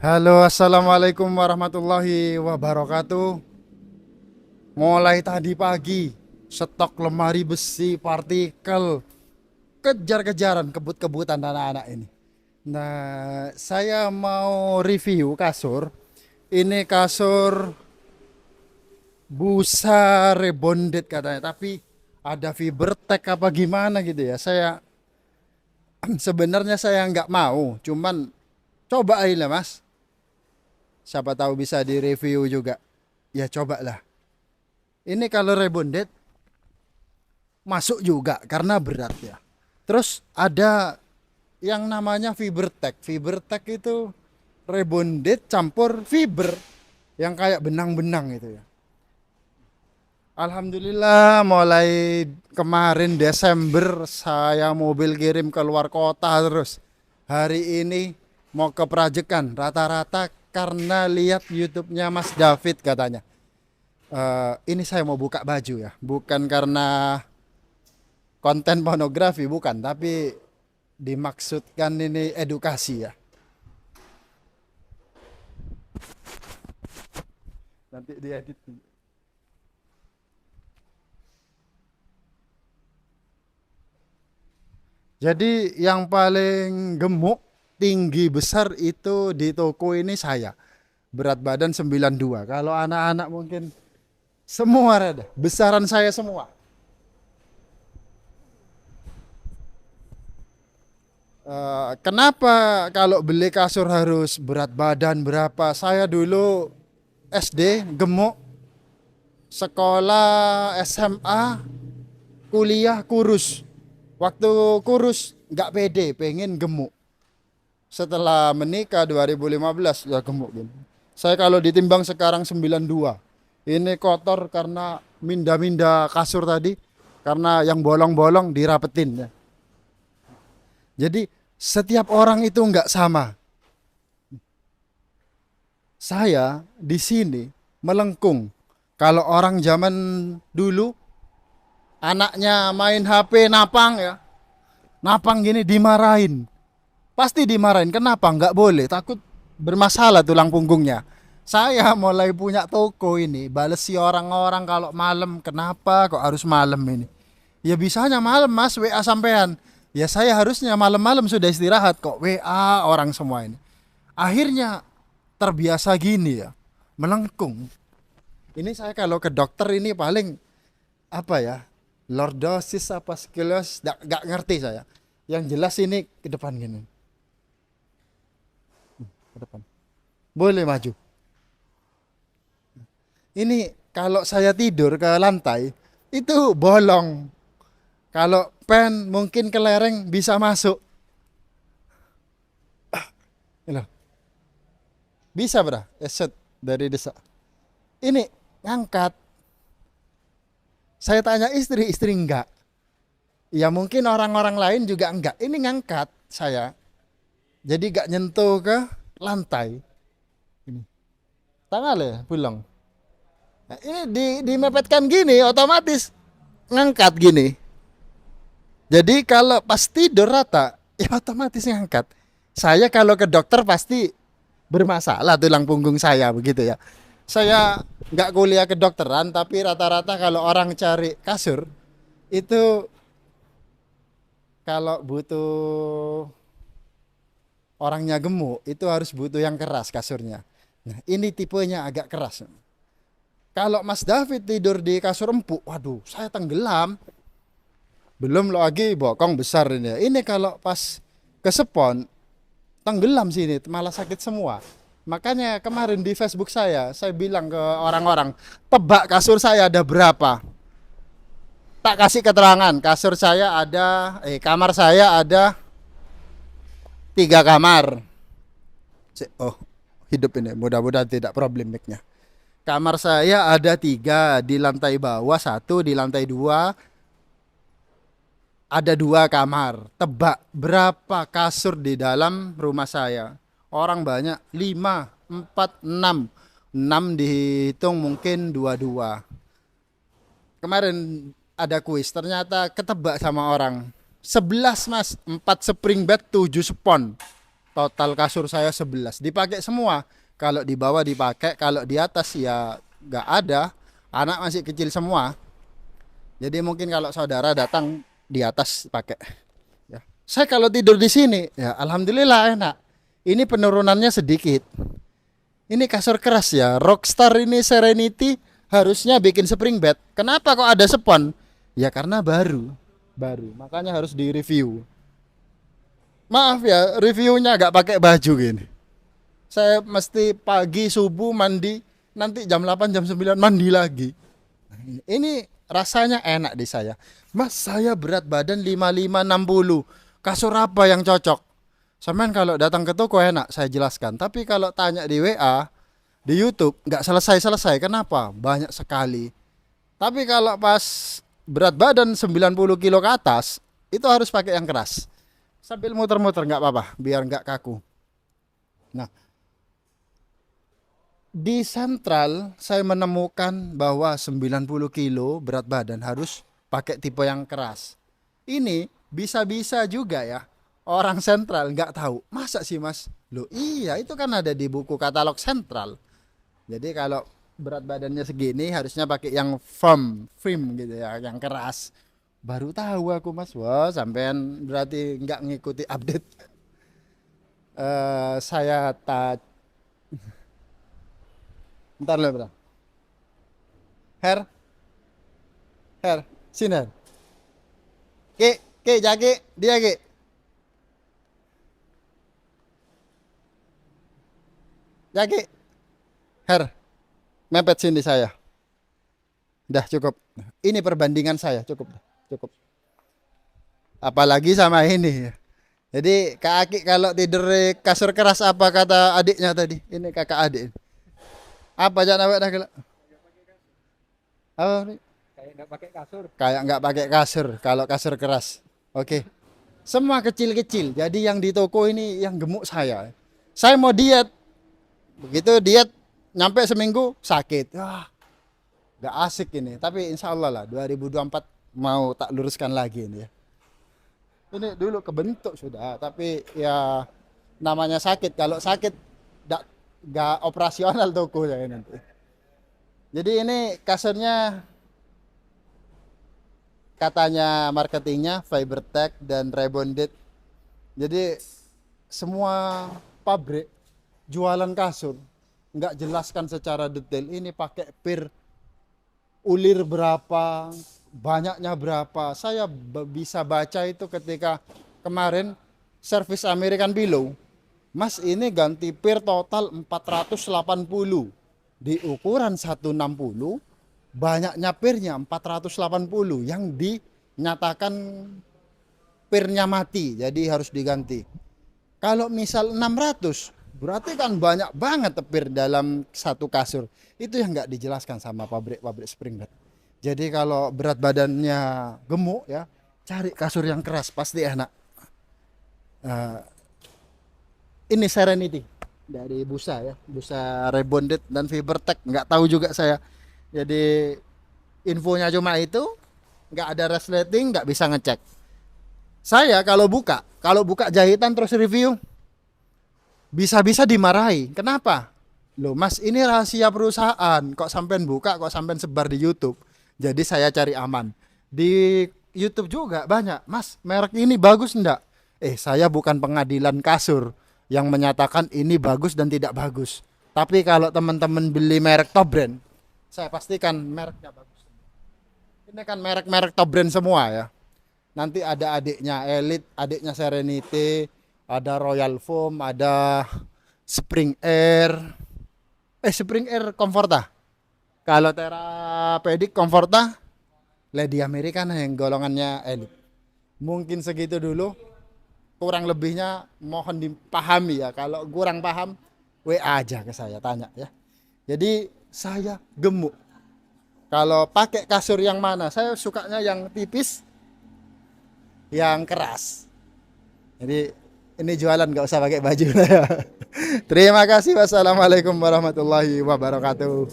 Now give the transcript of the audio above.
Halo, assalamualaikum warahmatullahi wabarakatuh. Mulai tadi pagi, stok lemari besi, partikel, kejar-kejaran, kebut-kebutan anak-anak ini. Nah, saya mau review kasur. Ini kasur busa rebonded katanya, tapi ada fibertek apa gimana gitu ya. Saya sebenarnya saya nggak mau, cuman coba aja lah mas. Siapa tahu bisa direview juga. Ya cobalah. Ini kalau rebonded masuk juga karena berat ya. Terus ada yang namanya fibertek. Fibertek itu rebonded campur fiber yang kayak benang-benang itu ya. Alhamdulillah mulai kemarin Desember saya mobil kirim ke luar kota terus. Hari ini mau ke Prajekan rata-rata karena lihat YouTube-nya Mas David katanya. Ini saya mau buka baju ya, bukan karena konten pornografi bukan, tapi dimaksudkan ini edukasi ya. Nanti diedit. Jadi yang paling gemuk, tinggi besar itu di toko ini saya. Berat badan 92. Kalau anak-anak mungkin semua ada, besaran saya semua. Kenapa kalau beli kasur harus berat badan berapa? Saya dulu SD gemuk, sekolah SMA, kuliah kurus. Waktu kurus nggak pede, pengen gemuk. Setelah menikah 2015 ya gemuk gini. Saya kalau ditimbang sekarang 92. Ini kotor karena minda-minda kasur tadi. Karena yang bolong-bolong dirapetin ya. Jadi setiap orang itu nggak sama. Saya di sini melengkung. Kalau orang zaman dulu anaknya main HP napang ya. Napang gini dimarahin. Pasti dimarahin. Kenapa? Nggak boleh. Takut bermasalah tulang punggungnya. Saya mulai punya toko ini. Balesi orang-orang kalau malam. Kenapa kok harus malam ini? Ya bisanya malam mas WA sampean. Ya saya harusnya malam-malam sudah istirahat kok WA orang semua ini. Akhirnya terbiasa gini ya. Melengkung. Ini saya kalau ke dokter ini paling apa ya? Lordosis apa sklerosis gak ngerti saya. Yang jelas ini ke depan gini. Ke depan. Boleh maju. Ini kalau saya tidur ke lantai itu bolong. Kalau pen mungkin kelereng bisa masuk. Ini bisa bra, eset dari desa. Ini ngangkat. Saya tanya istri, istri enggak. Ya mungkin orang-orang lain juga enggak. Ini ngangkat saya. Jadi gak nyentuh ke lantai. Ini. Tangan ya, pulang. Nah, ini dimepetkan gini otomatis ngangkat gini. Jadi kalau pas tidur rata, ya otomatis ngangkat. Saya kalau ke dokter pasti bermasalah tulang punggung saya begitu ya. Saya nggak kuliah kedokteran, tapi rata-rata kalau orang cari kasur itu kalau butuh orangnya gemuk itu harus butuh yang keras kasurnya. Nah ini tipenya agak keras. Kalau Mas David tidur di kasur empuk, waduh saya tenggelam. Belum lagi bokong besar ini. Ini kalau pas kesepon tenggelam sini malah sakit semua. Makanya kemarin di Facebook saya bilang ke orang-orang, tebak kasur saya ada berapa? Tak kasih keterangan, kasur saya ada, kamar saya ada 3 kamar. Oh, hidup ini, mudah-mudahan tidak problem mic-nya. Kamar saya ada 3, di lantai bawah satu, di lantai 2 ada 2 kamar. Tebak berapa kasur di dalam rumah saya? Orang banyak, 5, 4, 6. 6 dihitung mungkin 22. Kemarin ada kuis, ternyata ketebak sama orang. 11 mas, 4 spring bed, 7 spon. Total kasur saya 11 dipakai semua. Kalau di bawah dipakai, kalau di atas ya nggak ada. Anak masih kecil semua. Jadi mungkin kalau saudara datang di atas pakai. Ya. Saya kalau tidur di sini, ya alhamdulillah enak. Ini penurunannya sedikit. Ini kasur keras ya. Rockstar ini Serenity harusnya bikin spring bed. Kenapa kok ada spon? Ya karena baru. Makanya harus direview. Maaf ya, reviewnya agak pakai baju gini. Saya mesti pagi subuh mandi, nanti jam 8 jam 9 mandi lagi. Ini rasanya enak di saya. Mas, saya berat badan 55 60. Kasur apa yang cocok? Sampean kalau datang ke toko enak saya jelaskan. Tapi kalau tanya di WA, di YouTube nggak selesai-selesai. Kenapa? Banyak sekali. Tapi kalau pas berat badan 90 kilo ke atas, itu harus pakai yang keras. Sambil muter-muter nggak apa-apa, biar nggak kaku. Nah, di Sentral saya menemukan bahwa 90 kilo berat badan harus pakai tipe yang keras. Ini bisa-bisa juga ya. Orang Sentral nggak tahu. Masa sih mas? Loh iya itu kan ada di buku katalog Sentral. Jadi kalau berat badannya segini harusnya pakai yang firm gitu ya, yang keras. Baru tahu aku mas. Wah sampean berarti nggak ngikuti update. Saya tak. Bentar lah bro. Her, sini Her. Jaki, dia ki. Jaki, Her, mepet sini saya. Dah cukup. Ini perbandingan saya cukup, cukup. Apalagi sama ini. Jadi Kak Aki kalau tidur di kasur keras apa kata adiknya tadi? Ini kakak adik. Apa jangan awet dah kelak? Apa? Kayak nggak pakai kasur. Kayak nggak pakai kasur kalau kasur keras. Oke. Semua kecil-kecil. Jadi yang di toko ini yang gemuk saya. Saya mau diet. Begitu diet nyampe seminggu sakit. Wah, nggak asik ini. Tapi insya Allah lah 2024 mau tak luruskan lagi ini ya. Ini dulu kebentuk sudah, tapi ya namanya sakit. Kalau sakit nggak operasional toko saya nanti. Jadi ini kasurnya katanya marketingnya Fibertech dan Rebonded. Jadi semua pabrik jualan kasur nggak jelaskan secara detail ini pakai pir ulir berapa, banyaknya berapa. Saya bisa baca itu ketika kemarin servis American Pillow. Mas ini ganti pir total 480 di ukuran 160, banyaknya pirnya 480 yang dinyatakan pirnya mati jadi harus diganti. Kalau misal 600 berarti kan banyak banget pir dalam satu kasur. Itu yang nggak dijelaskan sama pabrik-pabrik spring bed. Jadi kalau berat badannya gemuk ya cari kasur yang keras pasti enak. Ini Serenity dari Busa ya, Busa Rebonded dan Fibertech, nggak tahu juga saya. Jadi infonya cuma itu, nggak ada resleting, nggak bisa ngecek. Saya kalau buka jahitan terus review, bisa-bisa dimarahi. Kenapa? Loh mas ini rahasia perusahaan, kok sampean buka, kok sampean sebar di YouTube. Jadi saya cari aman. Di YouTube juga banyak, mas merek ini bagus enggak? Saya bukan pengadilan kasur yang menyatakan ini bagus dan tidak bagus. Tapi kalau teman-teman beli merek top brand, saya pastikan mereknya bagus. Ini kan merek-merek top brand semua ya. Nanti ada adiknya Elite, adiknya Serenity, ada Royal Foam, ada Spring Air. Spring Air Comforta. Kalau Therapeutic Comforta, Lady American yang golongannya Elite. Mungkin segitu dulu. Kurang lebihnya mohon dipahami ya. Kalau kurang paham WA aja ke saya tanya ya. Jadi saya gemuk. Kalau pakai kasur yang mana? Saya sukanya yang tipis, yang keras. Jadi ini jualan nggak usah pakai baju. Terima kasih. Wassalamualaikum warahmatullahi wabarakatuh.